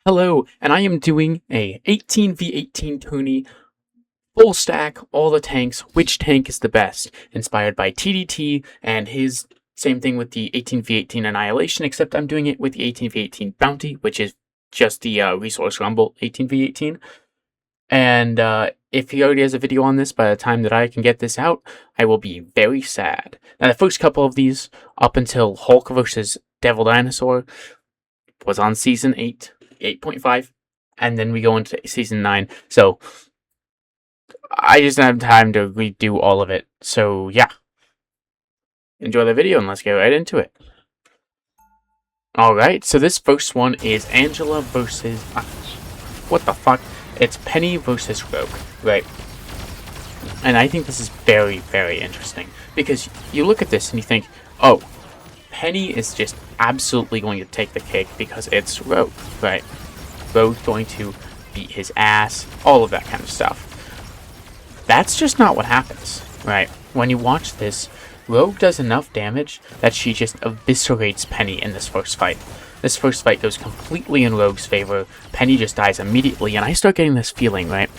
Hello, and I am doing a 18v18 tourney, full stack, all the tanks, which tank is the best, inspired by TDT and his same thing with the 18v18 Annihilation, except I'm doing it with the 18v18 Bounty, which is just the Resource Rumble 18v18. And if he already has a video on this by the time that I can get this out, I will be very sad. Now, the first couple of these, up until Hulk versus Devil Dinosaur, was on Season 8. 8.5, and then we go into season 9. So I just don't have time to redo all of it. So yeah, enjoy the video and let's get right into it. Alright, so this first one is Angela versus what the fuck? It's Penny versus Rogue, right? And I think this is very, very interesting because you look at this and you think, oh, Penny is just absolutely going to take the cake because it's Rogue, right? Rogue's going to beat his ass, all of that kind of stuff. That's just not what happens, right? When you watch this, Rogue does enough damage that she just eviscerates Penny in this first fight. This first fight goes completely in Rogue's favor. Penny just dies immediately, and I start getting this feeling, right?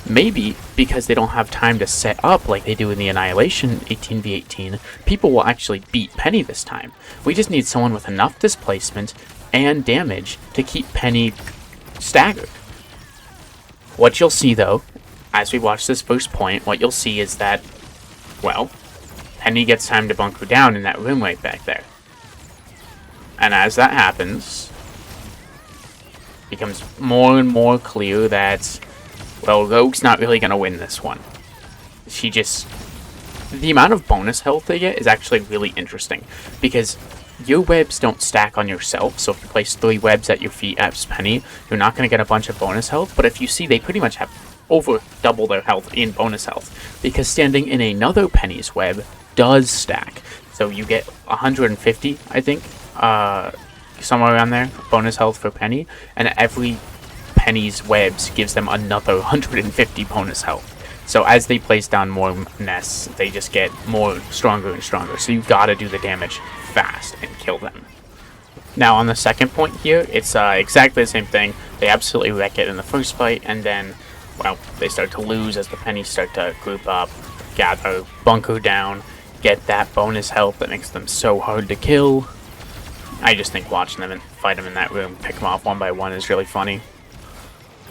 Maybe because they don't have time to set up like they do in the Annihilation 18v18, people will actually beat Penny this time. We just need someone with enough displacement and damage to keep Penny staggered. What you'll see though, as we watch this first point, what you'll see is that, well, Penny gets time to bunker down in that room right back there. And as that happens, it becomes more and more clear that, well, Rogue's not really going to win this one. The amount of bonus health they get is actually really interesting, because your webs don't stack on yourself, so if you place 3 webs at your feet as Penny, you're not going to get a bunch of bonus health, but if you see, they pretty much have over double their health in bonus health, because standing in another Penny's web does stack. So you get 150, I think, somewhere around there, bonus health for Penny, and every Penny's webs gives them another 150 bonus health. So as they place down more nests, they just get more stronger and stronger. So you've got to do the damage fast and kill them. Now on the second point here, it's exactly the same thing. They absolutely wreck it in the first fight, and then, well, they start to lose as the Pennies start to group up, gather, bunker down, get that bonus health that makes them so hard to kill. I just think watching them and fight them in that room, pick them off one by one, is really funny.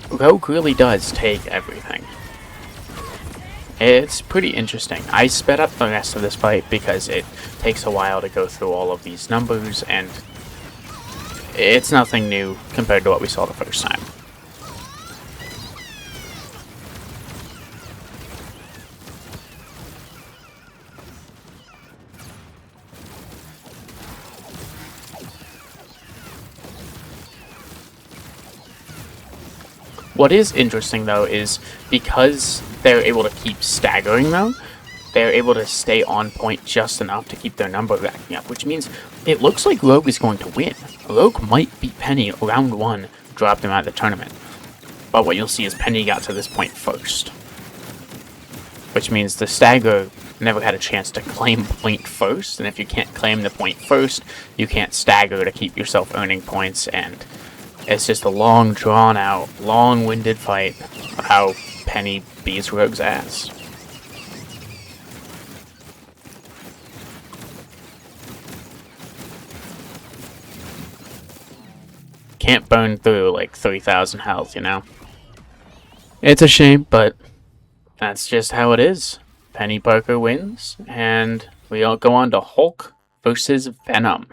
Rogue really does take everything. It's pretty interesting. I sped up the rest of this fight because it takes a while to go through all of these numbers, and it's nothing new compared to what we saw the first time. What is interesting, though, is because they're able to keep staggering them, they're able to stay on point just enough to keep their number backing up, which means it looks like Rogue is going to win. Rogue might beat Penny round 1, drop them out of the tournament. But what you'll see is Penny got to this point first, which means the stagger never had a chance to claim point first, and if you can't claim the point first, you can't stagger to keep yourself earning points, and it's just a long, drawn-out, long-winded fight of how Penny beats Rogue's ass. Can't burn through like 3,000 health, you know? It's a shame, but that's just how it is. Penny Parker wins, and we all go on to Hulk versus Venom.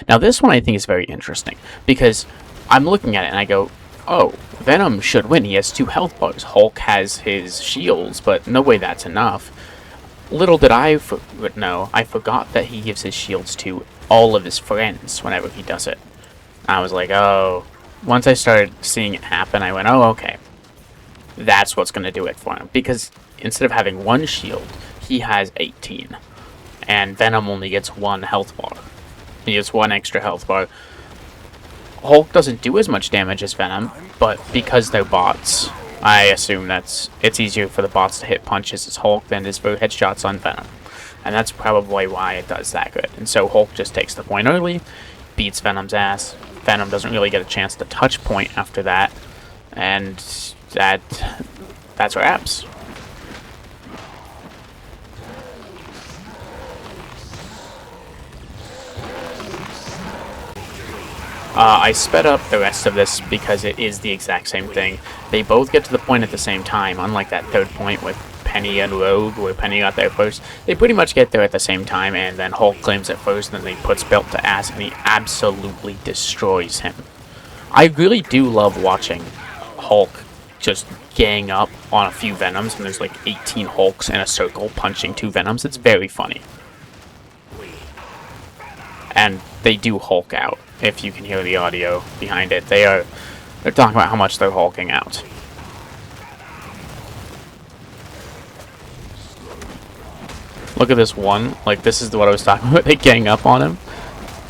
Now this one I think is very interesting, because I'm looking at it and I go, oh, Venom should win. He has 2 health bars. Hulk has his shields, but no way that's enough. Little did I know, I forgot that he gives his shields to all of his friends whenever he does it. I was like, oh. Once I started seeing it happen, I went, oh, okay. That's what's going to do it for him. Because instead of having 1 shield, he has 18. And Venom only gets 1 health bar. He gets 1 extra health bar. Hulk doesn't do as much damage as Venom, but because they're bots, I assume it's easier for the bots to hit punches as Hulk than it is for headshots on Venom. And that's probably why it does that good. And so Hulk just takes the point early, beats Venom's ass, Venom doesn't really get a chance to touch point after that, and that's wraps. I sped up the rest of this because it is the exact same thing. They both get to the point at the same time, unlike that third point with Penny and Rogue, where Penny got there first. They pretty much get there at the same time, and then Hulk claims it first, and then he puts Belt to ass, and he absolutely destroys him. I really do love watching Hulk just gang up on a few Venoms, and there's like 18 Hulks in a circle punching 2 Venoms. It's very funny. And they do Hulk out, if you can hear the audio behind it. They're talking about how much they're hulking out. Look at this one. Like, this is what I was talking about. They gang up on him.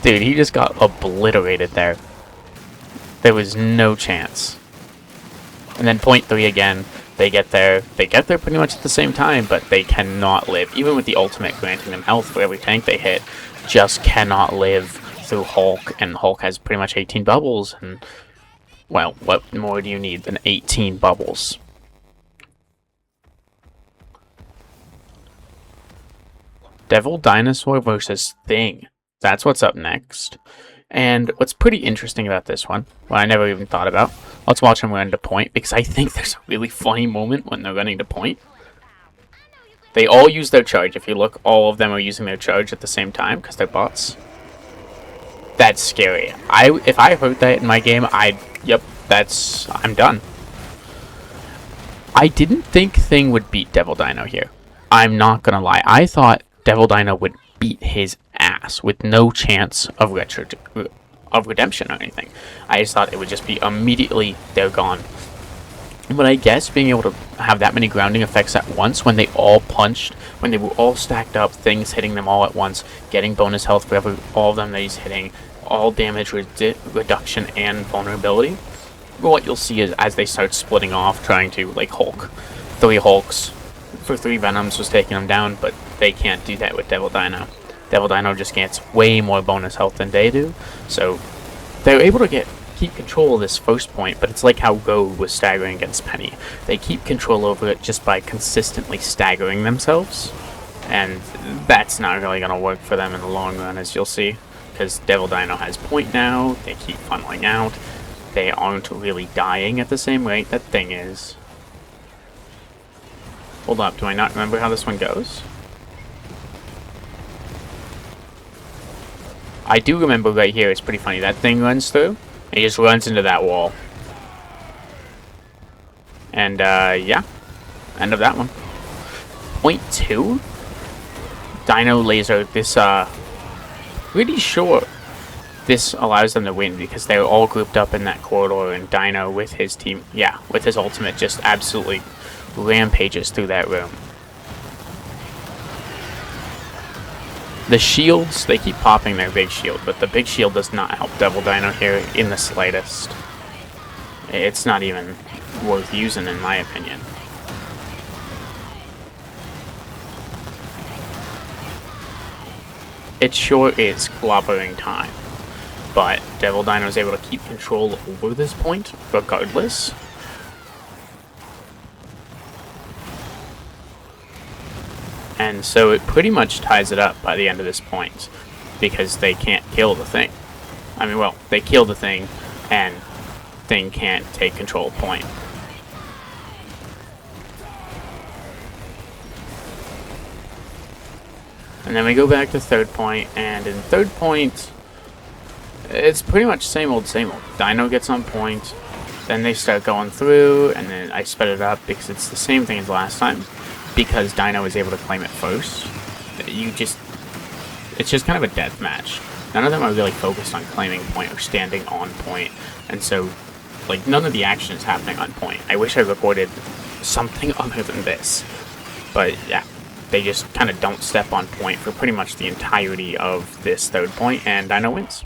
Dude, he just got obliterated there. There was no chance. And then point 3 again. They get there. They get there pretty much at the same time, but they cannot live. Even with the ultimate granting them health for every tank they hit, just cannot live through Hulk. And Hulk has pretty much 18 bubbles. And, well, what more do you need than 18 bubbles? Devil Dinosaur versus Thing. That's what's up next. And what's pretty interesting about this one, what I never even thought about, let's watch them run to point, because I think there's a really funny moment when they're running to point. They all use their charge. If you look, all of them are using their charge at the same time, because they're bots. That's scary. If I heard that in my game, I'm done. I didn't think Thing would beat Devil Dino here. I'm not gonna lie. I thought Devil Dino would beat his ass with no chance of redemption or anything. I just thought it would just be immediately they're gone. But I guess being able to have that many grounding effects at once when they all punched, when they were all stacked up, Things hitting them all at once, getting bonus health for all of them that he's hitting, all damage reduction and vulnerability. But what you'll see is as they start splitting off, trying to, like, Hulk. 3 Hulks for 3 Venoms was taking them down, but they can't do that with Devil Dino. Devil Dino just gets way more bonus health than they do, so they're able to keep control of this first point, but it's like how Rogue was staggering against Penny. They keep control over it just by consistently staggering themselves, and that's not really going to work for them in the long run, as you'll see, because Devil Dino has point now, they keep funneling out, they aren't really dying at the same rate that Thing is. Hold up, do I not remember how this one goes? I do remember right here, it's pretty funny. That Thing runs through, and he just runs into that wall. And, yeah. End of that one. Point 2? Dino Laser. This, pretty sure this allows them to win because they're all grouped up in that corridor, and Dino with his team, yeah, with his ultimate just absolutely rampages through that room. The shields, they keep popping their big shield, but the big shield does not help Devil Dino here in the slightest. It's not even worth using in my opinion. It sure is clobbering time, but Devil Dino is able to keep control over this point regardless. And so it pretty much ties it up by the end of this point, because they can't kill the Thing. I mean, well, they kill the Thing, and Thing can't take control of point. And then we go back to third point, and in third point, it's pretty much same old, same old. Dino gets on point, then they start going through, and then I sped it up because it's the same thing as last time. Because Dino is able to claim it first, it's just kind of a death match. None of them are really focused on claiming point or standing on point, and so, like, none of the action is happening on point. I wish I recorded something other than this, but yeah, they just kind of don't step on point for pretty much the entirety of this third point, and Dino wins.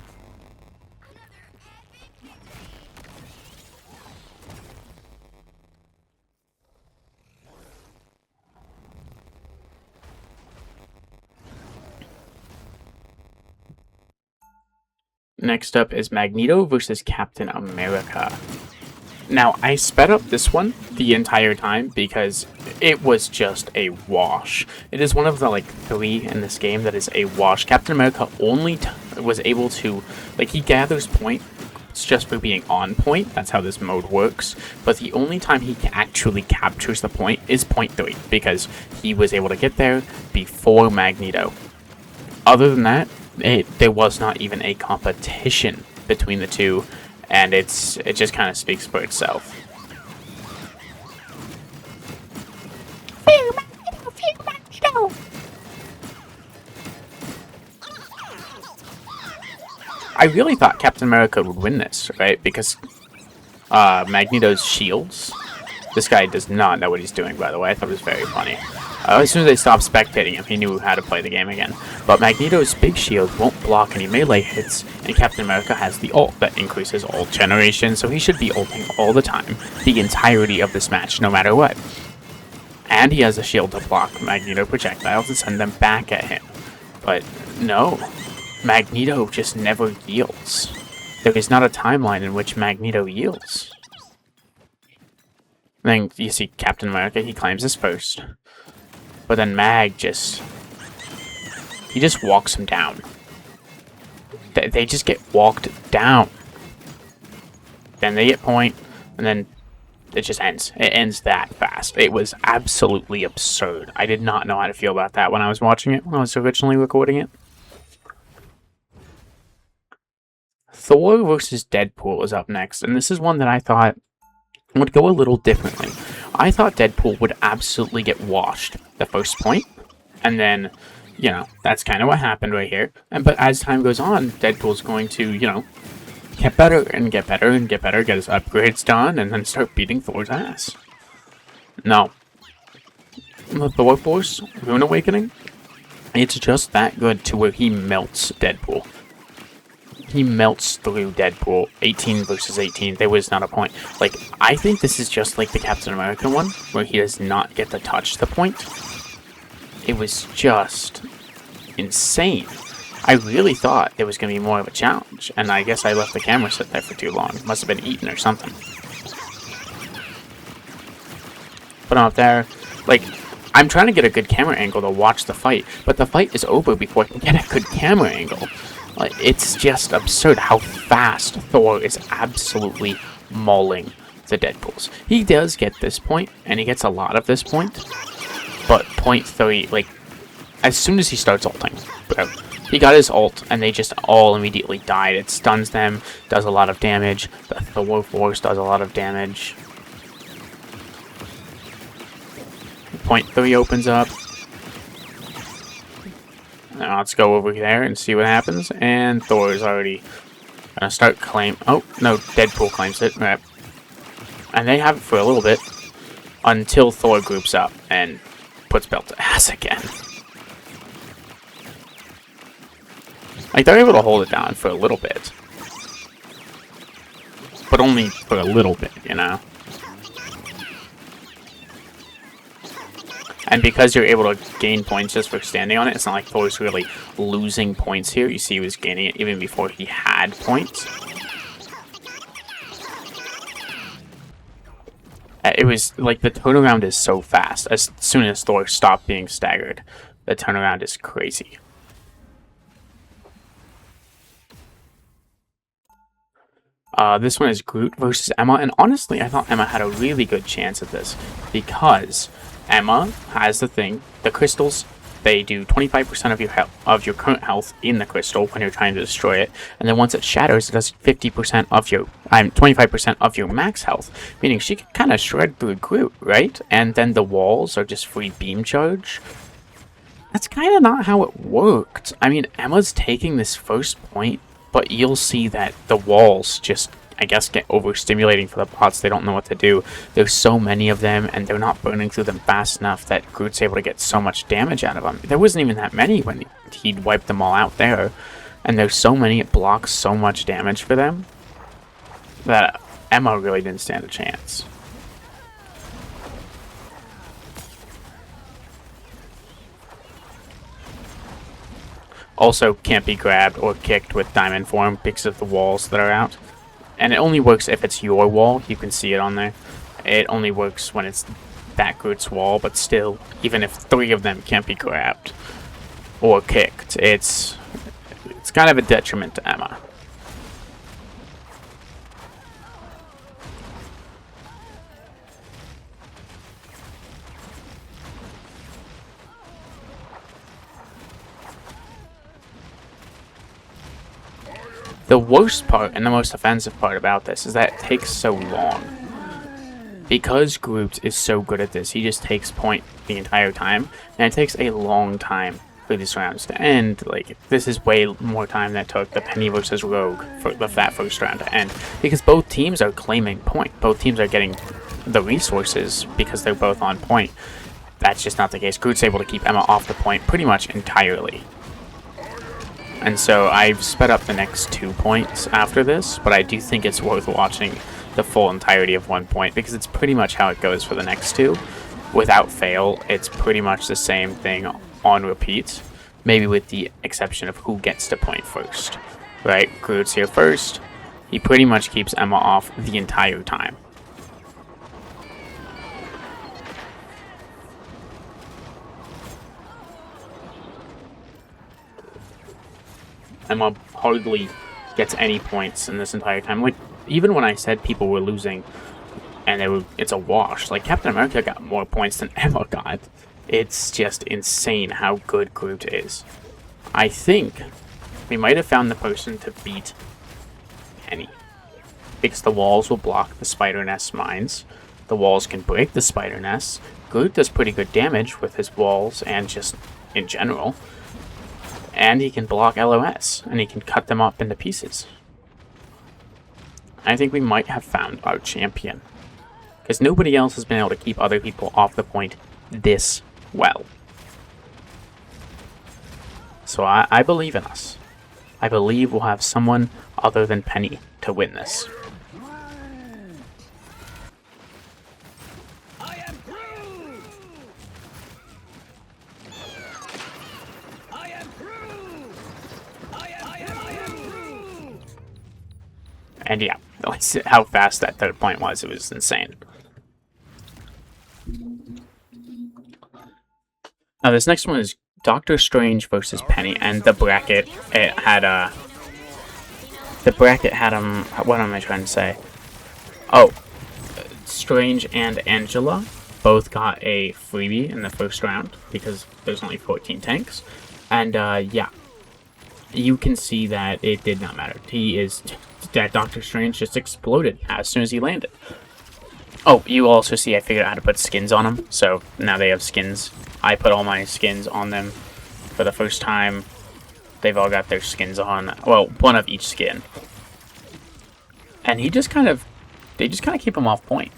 Next up is Magneto versus Captain America. Now, I sped up this one the entire time because it was just a wash. It is one of the, like, 3 in this game that is a wash. Captain America only was able to, like, he gathers points just for being on point. That's how this mode works. But the only time he actually captures the point is point 3, because he was able to get there before Magneto. Other than that, there was not even a competition between the two. And it just kind of speaks for itself. I really thought Captain America would win this, right? Because Magneto's shields. This guy does not know what he's doing, by the way. I thought it was very funny. As soon as they stopped spectating him, he knew how to play the game again. But Magneto's big shield won't block any melee hits, and Captain America has the ult that increases ult generation, so he should be ulting all the time, the entirety of this match, no matter what. And he has a shield to block Magneto projectiles and send them back at him. But no, Magneto just never yields. There is not a timeline in which Magneto yields. Then you see Captain America, he claims this first. But then Mag just walks him down. They just get walked down. Then they get point, and then it just ends. It ends that fast. It was absolutely absurd. I did not know how to feel about that when I was watching it, when I was originally recording it. Thor versus Deadpool is up next, and this is one that I thought would go a little differently. I thought Deadpool would absolutely get washed the first point, and then, you know, that's kind of what happened right here. But as time goes on, Deadpool's going to, you know, get better and get better and get better, get his upgrades done, and then start beating Thor's ass. No. The Thor Force, Rune Awakening, it's just that good to where he melts Deadpool. He melts through Deadpool. 18 versus 18. There was not a point. Like, I think this is just like the Captain America one, where he does not get to touch the point. It was just insane. I really thought there was going to be more of a challenge, and I guess I left the camera sit there for too long. It must have been eaten or something. Put him up there. Like, I'm trying to get a good camera angle to watch the fight, but the fight is over before I can get a good camera angle. Like, it's just absurd how fast Thor is absolutely mauling the Deadpools. He does get this point, and he gets a lot of this point, but point 3, like, as soon as he starts ulting, bro, he got his ult, and they just all immediately died. It stuns them, does a lot of damage. The Thor Force does a lot of damage. Point 3 opens up. Now let's go over there and see what happens. And Thor is already gonna start claim. Oh no, Deadpool claims it. Right. And they have it for a little bit until Thor groups up and puts Belt to ass again. Like, they're able to hold it down for a little bit, but only for a little bit, you know. And because you're able to gain points just for standing on it, it's not like Thor's really losing points here. You see he was gaining it even before he had points. It was like the turnaround is so fast. As soon as Thor stopped being staggered, the turnaround is crazy. This one is Groot versus Emma, and honestly, I thought Emma had a really good chance at this because Emma has the thing, the crystals, they do 25% of your current health in the crystal when you're trying to destroy it, and then once it shatters, it does 50% of your, 25% of your max health, meaning she can kind of shred through Groot, right? And then the walls are just free beam charge. That's kind of not how it worked. I mean, Emma's taking this first point, but you'll see that the walls just, I guess, get overstimulating for the bots. They don't know what to do. There's so many of them, and they're not burning through them fast enough that Groot's able to get so much damage out of them. There wasn't even that many when he'd wiped them all out there. And there's so many, it blocks so much damage for them that Emma really didn't stand a chance. Also can't be grabbed or kicked with diamond form because of the walls that are out. And it only works if it's your wall. You can see it on there. It only works when it's that Groot's wall, but still, even if 3 of them can't be grabbed or kicked, it's kind of a detriment to Emma. The worst part and the most offensive part about this is that it takes so long. Because Groot is so good at this, he just takes point the entire time, and it takes a long time for these rounds to end. Like, this is way more time than it took the Penny versus Rogue for that first round to end, because both teams are claiming point. Both teams are getting the resources because they're both on point. That's just not the case. Groot's able to keep Emma off the point pretty much entirely. And so I've sped up the next 2 points after this, but I do think it's worth watching the full entirety of 1 point, because it's pretty much how it goes for the next 2. Without fail, it's pretty much the same thing on repeat, maybe with the exception of who gets to point first. Right, Groot's here first. He pretty much keeps Emma off the entire time. Emma hardly gets any points in this entire time. Like, even when I said people were losing and it's a wash, like, Captain America got more points than Emma got. It's just insane how good Groot is. I think we might have found the person to beat Penny, because the walls will block the spider nest mines. The walls can break the spider nests. Groot does pretty good damage with his walls and just in general. And he can block LOS, and he can cut them up into pieces. I think we might have found our champion, because nobody else has been able to keep other people off the point this well. So I believe in us. I believe we'll have someone other than Penny to win this. And yeah, how fast that third point was, it was insane. Now this next one is Doctor Strange versus Penny, and the bracket, it had what am I trying to say? Oh, Strange and Angela both got a freebie in the first round, because there's only 14 tanks. And yeah, you can see that it did not matter. That Doctor Strange just exploded as soon as he landed. Oh, you also see I figured out how to put skins on them, so now they have skins. I put all my skins on them for the first time. They've all got their skins on. Well, one of each skin. And they just kind of keep him off point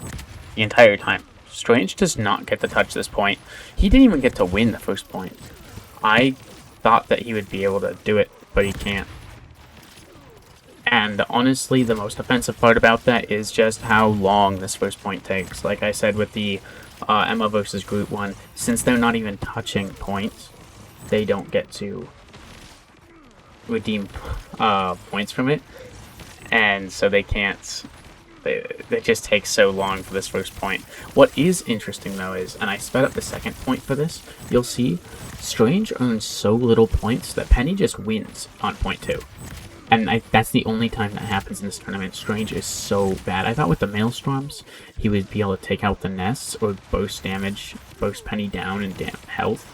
the entire time. Strange does not get to touch this point. He didn't even get to win the first point. I thought that he would be able to do it, but he can't. And honestly, the most offensive part about that is just how long this first point takes. Like I said with the Emma versus Groot one, since they're not even touching points, they don't get to redeem points from it. And so they can't. It just takes so long for this first point. What is interesting though is, and I sped up the second point for this, you'll see Strange earns so little points that Penny just wins on point 2. And that's the only time that happens in this tournament. Strange is so bad. I thought with the Maelstorms, he would be able to take out the nests or burst Penny down in health.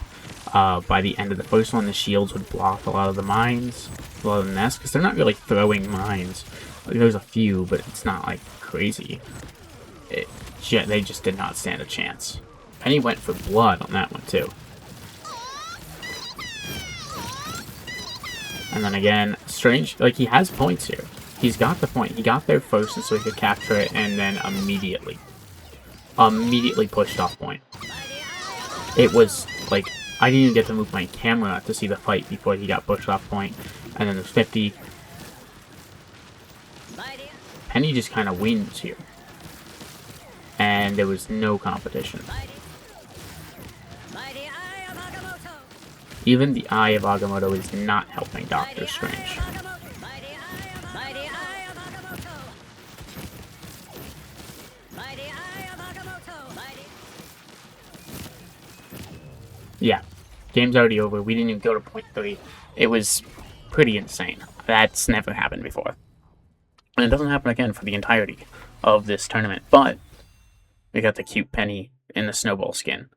By the end of the first one, the shields would block a lot of the mines, a lot of the nests, because they're not really throwing mines. There's a few, but it's not like crazy. They just did not stand a chance. Penny went for blood on that one too. And then again, Strange, like, he has points here. He's got the point. He got there first, and so he could capture it, and then immediately pushed off point. It was, like, I didn't even get to move my camera to see the fight before he got pushed off point. And then there's 50. Penny just kind of wins here. And there was no competition. Even the Eye of Agamotto is not helping Doctor Strange. Yeah, game's already over. We didn't even go to point 3. It was pretty insane. That's never happened before. And it doesn't happen again for the entirety of this tournament. But we got the cute Penny in the snowball skin.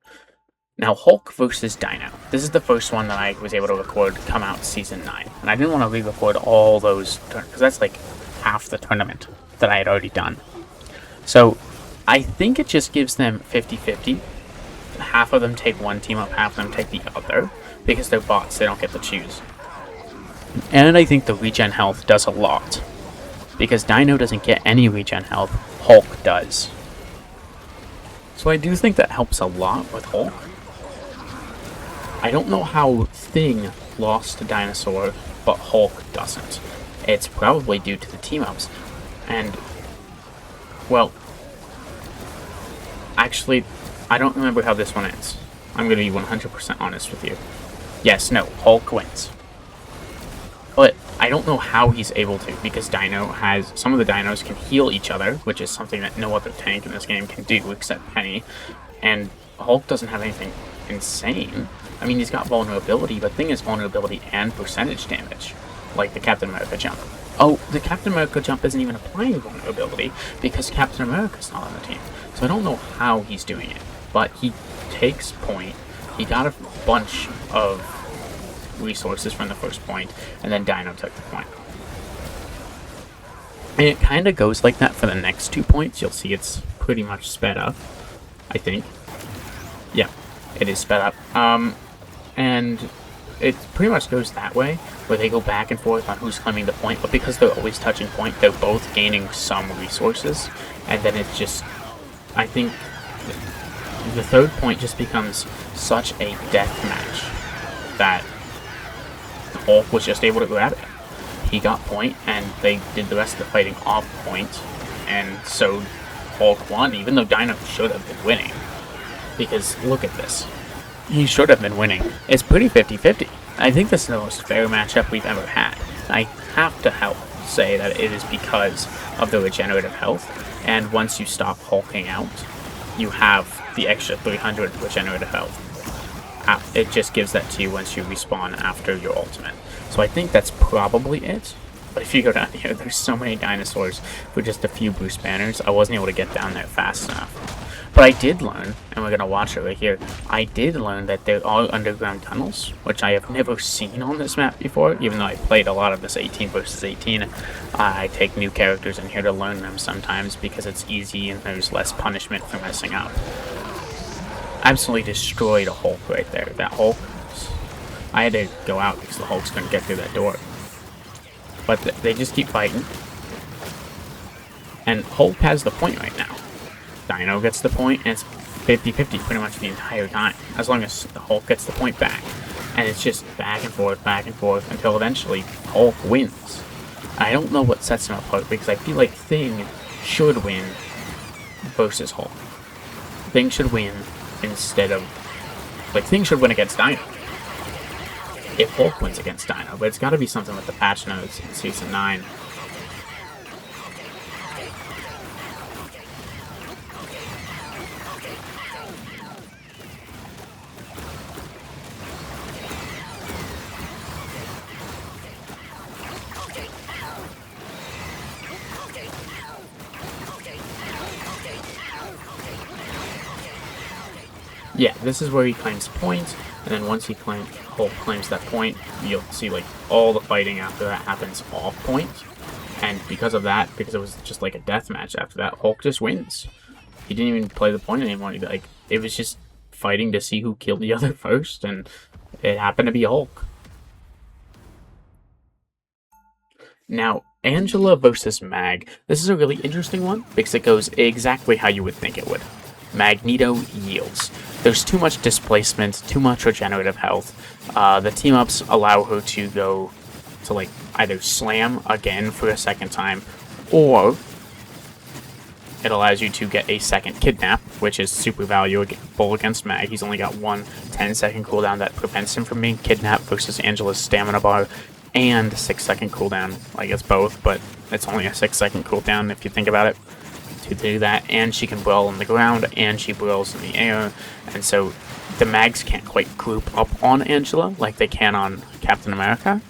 Now, Hulk versus Dino. This is the first one that I was able to record come out Season 9. And I didn't want to re-record all those, because that's like half the tournament that I had already done. So, I think it just gives them 50-50. Half of them take one team up, half of them take the other. Because they're bots, they don't get to choose. And I think the regen health does a lot. Because Dino doesn't get any regen health, Hulk does. So I do think that helps a lot with Hulk. I don't know how Thing lost to Dinosaur, but Hulk doesn't. It's probably due to the team-ups. And, well, actually, I don't remember how this one ends. I'm going to be 100% honest with you. Yes, no, Hulk wins. But I don't know how he's able to, because Dino has... Some of the Dinos can heal each other, which is something that no other tank in this game can do, except Penny. And Hulk doesn't have anything insane. I mean, he's got vulnerability, but Thing is vulnerability and percentage damage, like the Captain America jump. Oh, the Captain America jump isn't even applying vulnerability, because Captain America's not on the team. So I don't know how he's doing it, but he takes point. He got a bunch of resources from the first point, and then Dino took the point. And it kind of goes like that for the next 2 points. You'll see it's pretty much sped up, I think. Yeah, it is sped up. And it pretty much goes that way, where they go back and forth on who's claiming the point, but because they're always touching point, they're both gaining some resources, and then it just... I think the third point just becomes such a death match that Hulk was just able to grab it. He got point, and they did the rest of the fighting off point, and so Hulk won, even though Dino should have been winning. Because, look at this. He should have been winning. It's pretty 50-50. I think this is the most fair matchup we've ever had. I have to say that it is because of the regenerative health, and once you stop hulking out, you have the extra 300 regenerative health. It just gives that to you once you respawn after your ultimate. So I think that's probably it. But if you go down here, there's so many dinosaurs for just a few boost banners, I wasn't able to get down there fast enough. But I did learn, and we're going to watch it right here, I did learn that there are underground tunnels, which I have never seen on this map before, even though I played a lot of this 18 versus 18. I take new characters in here to learn them sometimes because it's easy and there's less punishment for messing up. Absolutely destroyed a Hulk right there. That Hulk, I had to go out because the Hulk's couldn't get through that door. But they just keep fighting. And Hulk has the point right now. Dino gets the point, and it's 50-50 pretty much the entire time, as long as the Hulk gets the point back. And it's just back and forth, until eventually Hulk wins. I don't know what sets him apart, because I feel like Thing should win versus Hulk. Thing should win instead of... Like, Thing should win against Dino. If Hulk wins against Dino, but it's gotta be something with the patch notes in Season 9. Yeah, this is where he claims point, and then once Hulk claims that point, you'll see like all the fighting after that happens off point. And because of that, because it was just like a death match after that, Hulk just wins. He didn't even play the point anymore. Like, it was just fighting to see who killed the other first, and it happened to be Hulk. Now, Angela versus Mag. This is a really interesting one because it goes exactly how you would think it would. Magneto yields. There's too much displacement, too much regenerative health. The team-ups allow her to go to, like, either slam again for a second time, or it allows you to get a second kidnap, which is super valuable against Mag. He's only got one 10-second cooldown that prevents him from being kidnapped versus Angela's stamina bar, and 6-second cooldown. I guess both, but it's only a 6-second cooldown if you think about it to do that. And she can brawl on the ground, and she brawls in the air, and so the Mags can't quite group up on Angela like they can on Captain America.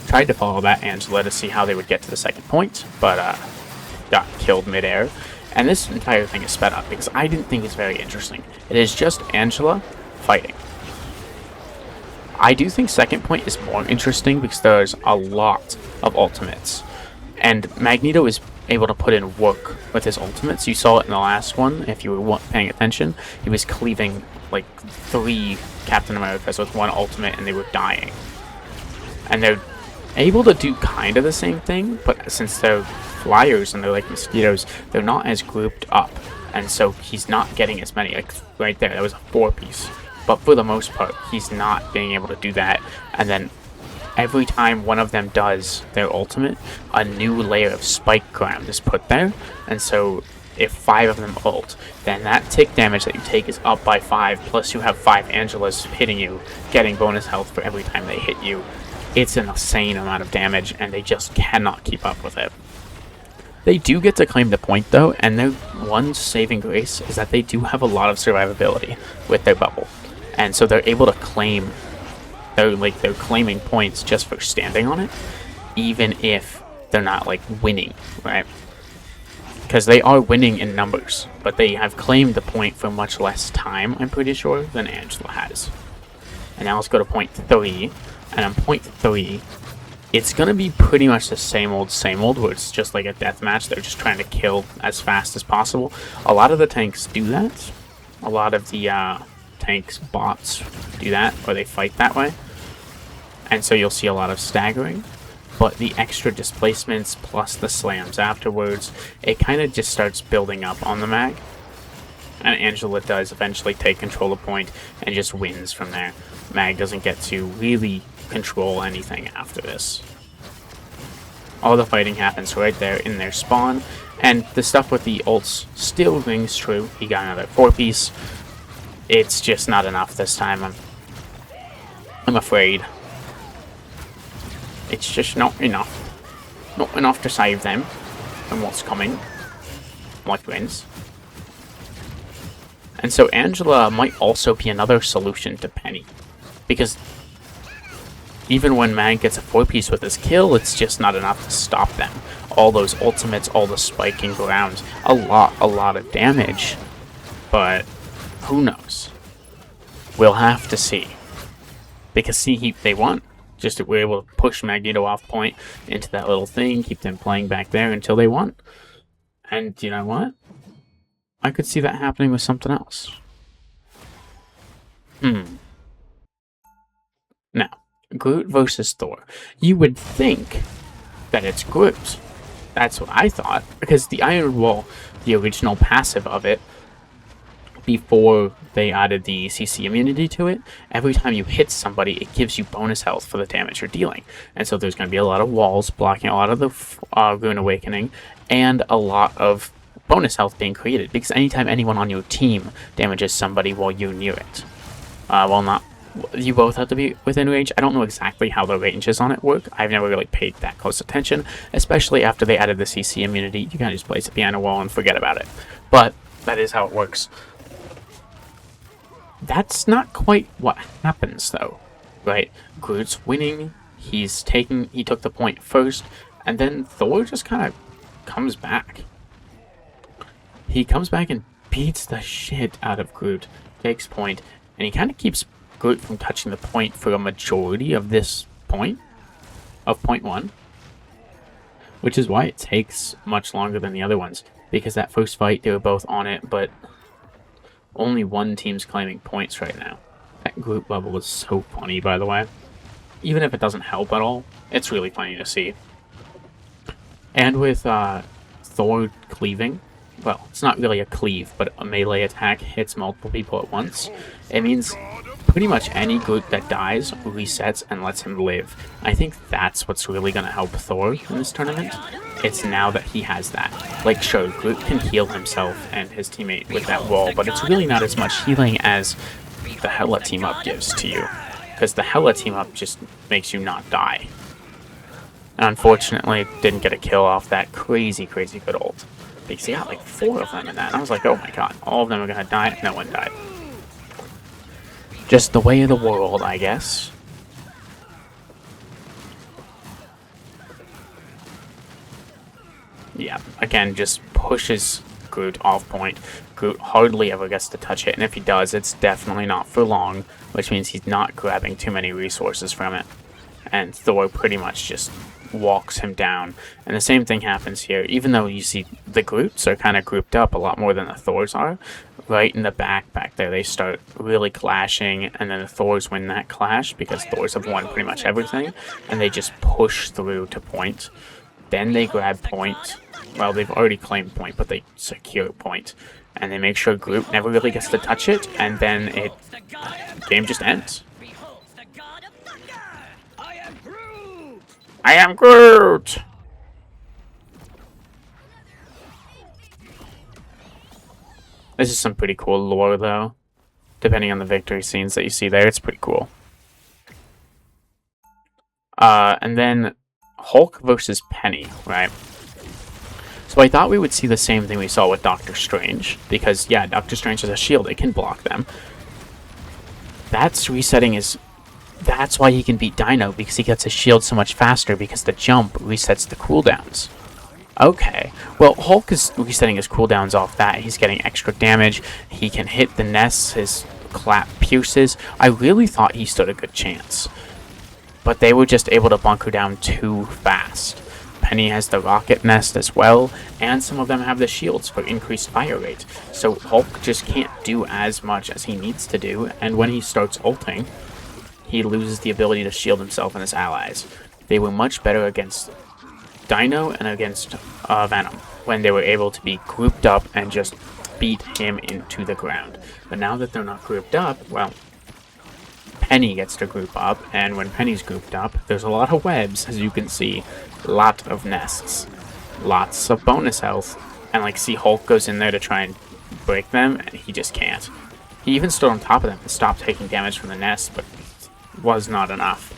Tried to follow that Angela to see how they would get to the second point, but got killed midair. And this entire thing is sped up because I didn't think it's very interesting. It is just Angela fighting. I do think second point is more interesting because there's a lot of ultimates. And Magneto is able to put in work with his ultimates. You saw it in the last one, if you were paying attention. He was cleaving like 3 Captain Americas with one ultimate and they were dying. And they're able to do kind of the same thing, but since they're flyers and they're like mosquitoes, they're not as grouped up, and so he's not getting as many. Like right there, that was a 4-piece, but for the most part he's not being able to do that. And then every time one of them does their ultimate, a new layer of spike ground is put there, and so if 5 of them ult, then that tick damage that you take is up by 5, plus you have 5 Angelas hitting you, getting bonus health for every time they hit you. It's an insane amount of damage, and they just cannot keep up with it. They do get to claim the point, though, and their one saving grace is that they do have a lot of survivability with their bubble. And so they're able to claim, they're claiming points just for standing on it, even if they're not, like, winning, right? Because they are winning in numbers, but they have claimed the point for much less time, I'm pretty sure, than Angela has. And now let's go to point 3. And on point 3, it's going to be pretty much the same old, where it's just like a deathmatch. They're just trying to kill as fast as possible. A lot of the tanks do that. A lot of the tanks bots do that, or they fight that way. And so you'll see a lot of staggering. But the extra displacements plus the slams afterwards, it kind of just starts building up on the Mag. And Angela does eventually take control of point and just wins from there. Mag doesn't get to really control anything after this. All the fighting happens right there in their spawn, and the stuff with the ults still rings true. He got another 4-piece. It's just not enough this time, I'm afraid. It's just not enough. Not enough to save them from what's coming, my friends. And so Angela might also be another solution to Penny, because even when Mag gets a 4-piece with his kill, it's just not enough to stop them. All those ultimates, all the spiking grounds, a lot of damage. But who knows? We'll have to see. Because see, they won. Just that we're able to push Magneto off point into that little thing, keep them playing back there until they won. And you know what? I could see that happening with something else. Now, Groot versus Thor. You would think that it's Groot. That's what I thought, because the Iron Wall, the original passive of it, before they added the CC immunity to it, every time you hit somebody, it gives you bonus health for the damage you're dealing. And so there's going to be a lot of walls blocking a lot of the Rune Awakening, and a lot of bonus health being created, because anytime anyone on your team damages somebody while you're near it, you both have to be within range. I don't know exactly how the ranges on it work. I've never really paid that close attention, especially after they added the CC immunity. You can just place a piano wall and forget about it. But that is how it works. That's not quite what happens, though, right? Groot's winning. He took the point first, and then Thor just kind of comes back. He comes back and beats the shit out of Groot, takes point, and he kind of keeps Groot from touching the point for a majority of this point, of point 1, which is why it takes much longer than the other ones, because that first fight, they were both on it, but only one team's claiming points right now. That Groot bubble was so funny, by the way. Even if it doesn't help at all, it's really funny to see. And with Thor cleaving, well, it's not really a cleave, but a melee attack hits multiple people at once. It means pretty much any group that dies resets and lets him live. I think that's what's really going to help Thor in this tournament. It's now that he has that. Like, sure, Groot can heal himself and his teammate with that wall, but it's really not as much healing as the Hela team-up gives to you. Because the Hela team-up just makes you not die. And unfortunately, didn't get a kill off that crazy, crazy good ult. But he got like 4 of them in that. And I was like, oh my god, all of them are going to die. No one died. Just the way of the world, I guess. Yeah, again, just pushes Groot off point. Groot hardly ever gets to touch it, and if he does, it's definitely not for long, which means he's not grabbing too many resources from it. And Thor pretty much just walks him down. And the same thing happens here, even though you see the Groots are kind of grouped up a lot more than the Thors are. Right in the back there, they start really clashing, and then the Thors win that clash because Thors have won pretty much everything, and they just push through to point. Then they grab point. Well, they've already claimed point, but they secure point. And they make sure Groot never really gets to touch it, and then the game just ends. I am Groot! This is some pretty cool lore, though. Depending on the victory scenes that you see there, it's pretty cool. And then Hulk versus Penny, right? So I thought we would see the same thing we saw with Doctor Strange, because, yeah, Doctor Strange has a shield, it can block them. That's why he can beat Dino, because he gets his shield so much faster, because the jump resets the cooldowns. Okay, well, Hulk is resetting his cooldowns off that. He's getting extra damage. He can hit the nests. His clap pierces. I really thought he stood a good chance. But they were just able to bunker down too fast. Penny has the rocket nest as well, and some of them have the shields for increased fire rate. So Hulk just can't do as much as he needs to do, and when he starts ulting, he loses the ability to shield himself and his allies. They were much better against Dino and against Venom when they were able to be grouped up and just beat him into the ground. But now that they're not grouped up, well, Penny gets to group up, and when Penny's grouped up, there's a lot of webs, as you can see, lot of nests, lots of bonus health, and like see Hulk goes in there to try and break them, and he just can't. He even stood on top of them and stopped taking damage from the nest, but it was not enough.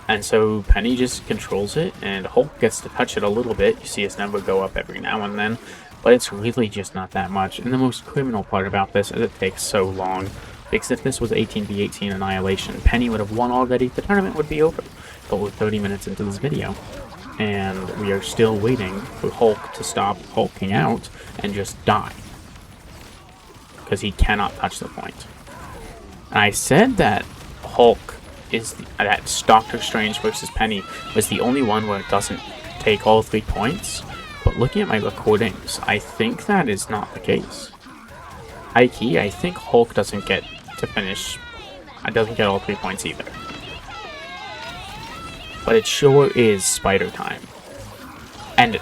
And so Penny just controls it, and Hulk gets to touch it a little bit. You see his number go up every now and then, but it's really just not that much. And the most criminal part about this is it takes so long, because if this was 18v18 Annihilation, Penny would have won already, the tournament would be over. But we're 30 minutes into this video, and we are still waiting for Hulk to stop hulking out and just die, because he cannot touch the point. And I said that Hulk that Doctor Strange versus Penny was the only one where it doesn't take all 3 points, but looking at my recordings, I think that is not the case. High key, I think Hulk doesn't get to finish, doesn't get all 3 points either. But it sure is spider time. And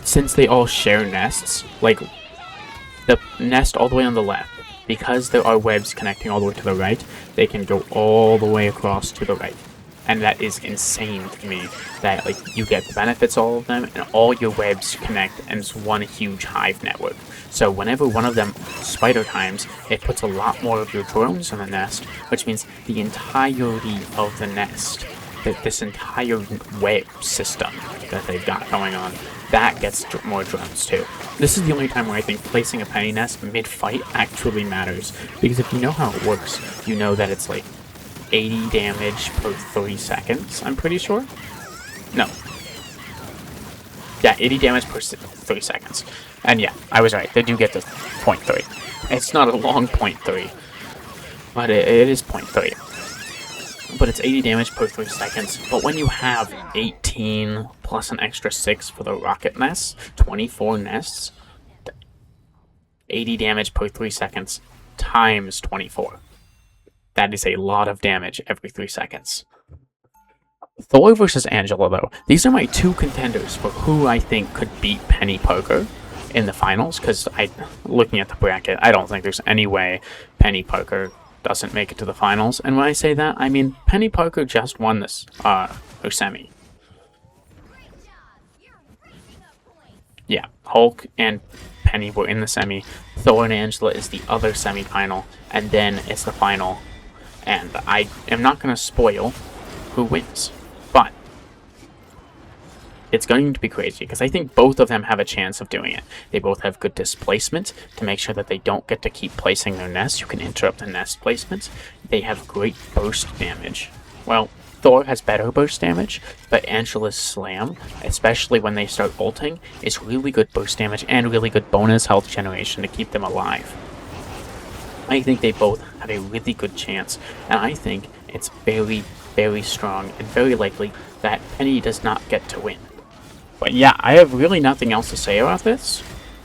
since they all share nests, like the nest all the way on the left, because there are webs connecting all the way to the right, they can go all the way across to the right. And that is insane to me, that like you get the benefits, all of them, and all your webs connect, and it's one huge hive network. So whenever one of them spider times, it puts a lot more of your drones in the nest, which means the entirety of the nest, this entire web system that they've got going on, that gets more drones too. This is the only time where I think placing a Penny nest mid-fight actually matters, because if you know how it works, you know that it's like 80 damage per 30 seconds, I'm pretty sure? No. Yeah, 80 damage per 30 seconds. And yeah, I was right, they do get to 0.3. It's not a long 0.3, but it is 0.3. But it's 80 damage per 3 seconds. But when you have 18 plus an extra 6 for the rocket nests, 24 nests, 80 damage per 3 seconds times 24. That is a lot of damage every 3 seconds. Thor versus Angela, though. These are my 2 contenders for who I think could beat Penny Parker. in the finals, because looking at the bracket, I don't think there's any way Penny Parker doesn't make it to the finals. And when I say that, I mean Penny Parker just won this her semi. Yeah, Hulk and Penny were in the semi. Thor and Angela is the other semi-final, and then it's the final. And I am not going to spoil who wins, but it's going to be crazy because I think both of them have a chance of doing it. They both have good displacement to make sure that they don't get to keep placing their nest. You can interrupt the nest placements. They have great burst damage. Well, Thor has better burst damage, but Angela's slam, especially when they start ulting, is really good burst damage and really good bonus health generation to keep them alive. I think they both have a really good chance, and I think it's very, very strong and very likely that Penny does not get to win. But yeah, I have really nothing else to say about this.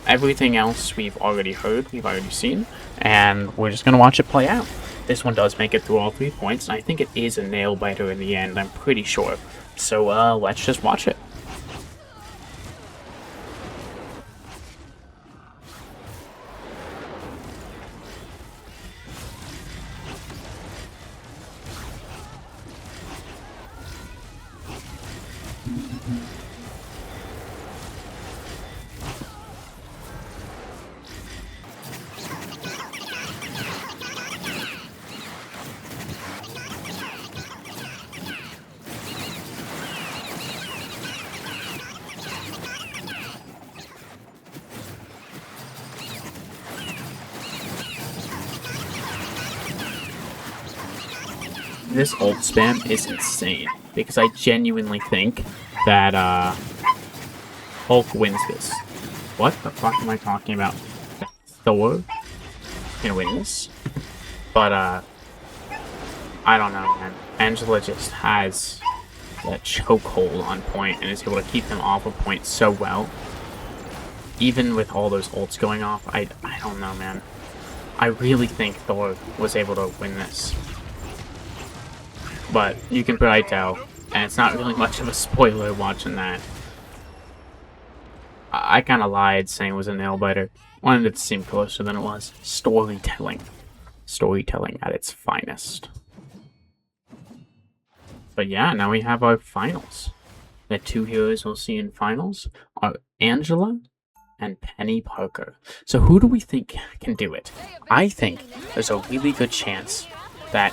Everything else we've already heard, we've already seen, and we're just going to watch it play out. This one does make it through all 3 points, and I think it is a nail-biter in the end, I'm pretty sure. So, let's just watch it. This ult spam is insane, because I genuinely think that, Hulk wins this. What the fuck am I talking about? Thor can win this? But, I don't know, man. Angela just has that chokehold on point and is able to keep them off of point so well. Even with all those ults going off, I don't know, man. I really think Thor was able to win this. But you can probably tell, and it's not really much of a spoiler watching that. I kind of lied saying it was a nail-biter. Wanted it to seem closer than it was. Storytelling. Storytelling at its finest. But yeah, now we have our finals. The 2 heroes we'll see in finals are Angela and Penny Parker. So who do we think can do it? I think there's a really good chance that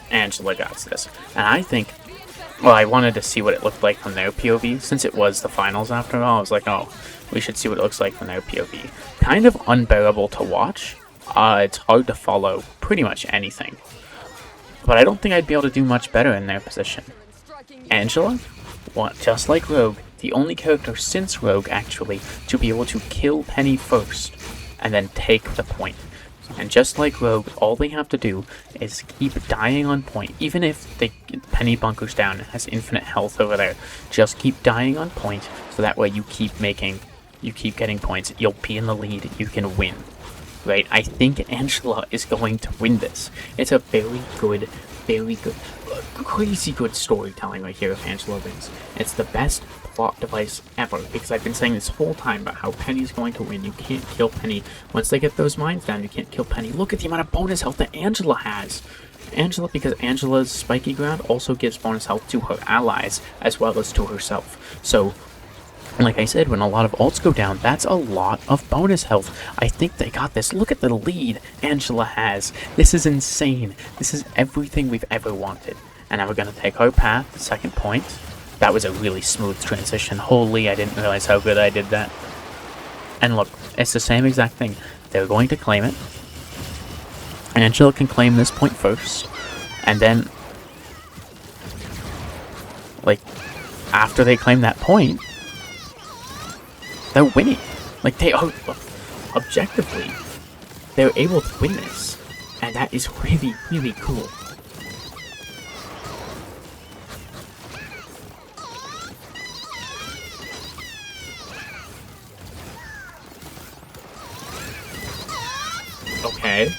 Angela got this. And I think, well, I wanted to see what it looked like from their POV, since it was the finals after all. I was like, oh, we should see what it looks like from their POV. Kind of unbearable to watch. It's hard to follow pretty much anything. But I don't think I'd be able to do much better in their position. Angela, well, just like Rogue, the only character since Rogue, actually, to be able to kill Penny first, and then take the point. And just like Rogue, all they have to do is keep dying on point. Even if Penny bunkers down and has infinite health over there, just keep dying on point, so that way you keep getting points. You'll be in the lead, you can win. Right? I think Angela is going to win this. It's a very good, crazy good storytelling right here if Angela wins. It's the best plot device ever, because I've been saying this whole time about how Penny's going to win. You can't kill Penny. Once they get those mines down, you can't kill Penny. Look at the amount of bonus health that Angela has. Because Angela's spiky ground also gives bonus health to her allies as well as to herself. So, like I said, when a lot of ults go down, that's a lot of bonus health. I think they got this. Look at the lead Angela has. This is insane. This is everything we've ever wanted. And now we're going to take our path, second point. That was a really smooth transition. Holy, I didn't realize how good I did that. And look, it's the same exact thing. They're going to claim it. Angela can claim this point first. And then, like, after they claim that point, they're winning. Like, they are, objectively, they're able to win this. And that is really, really cool. Okay.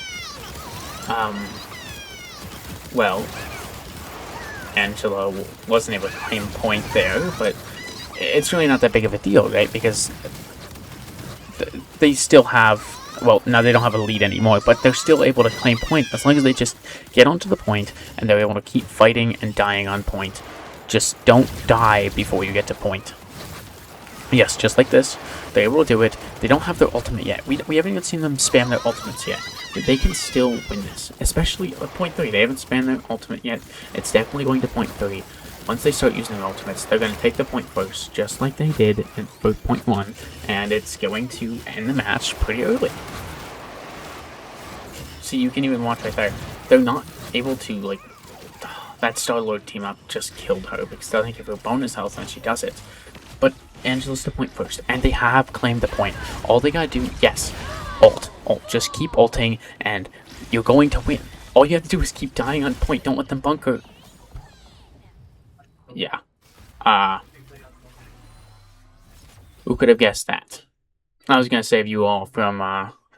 Well, Angela wasn't able to claim point there, but it's really not that big of a deal, right? Because they still have. Well, now they don't have a lead anymore, but they're still able to claim point as long as they just get onto the point and they're able to keep fighting and dying on point. Just don't die before you get to point. Yes, just like this. They're able to do it. They don't have their ultimate yet. We haven't even seen them spam their ultimates yet. They can still win this, especially at point 3. They haven't spammed their ultimate yet. It's definitely going to point 3. Once they start using their ultimates, they're going to take the point first, just like they did at both point 1, and it's going to end the match pretty early. See, you can even watch right there. They're not able to, like, that Star-Lord team up just killed her, because they'll give her bonus health when she does it. But Angela's the point first, and they have claimed the point. All they gotta do, yes, ult. Just keep ulting, and you're going to win. All you have to do is keep dying on point. Don't let them bunker. Yeah. Who could have guessed that? I was gonna save you all from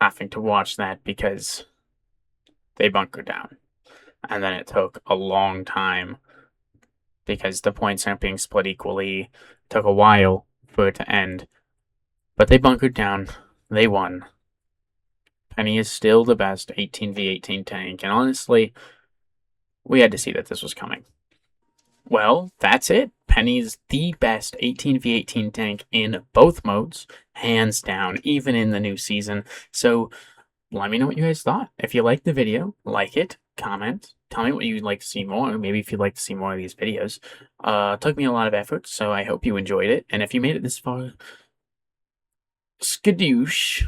having to watch that because they bunkered down. And then it took a long time because the points aren't being split equally. It took a while for it to end. But they bunkered down. They won. Penny is still the best 18v18 tank. And honestly, we had to see that this was coming. Well, that's it. Penny's the best 18v18 tank in both modes, hands down, even in the new season. So let me know what you guys thought. If you liked the video, like it, comment, tell me what you'd like to see more. Maybe if you'd like to see more of these videos. It took me a lot of effort, so I hope you enjoyed it. And if you made it this far, skadoosh.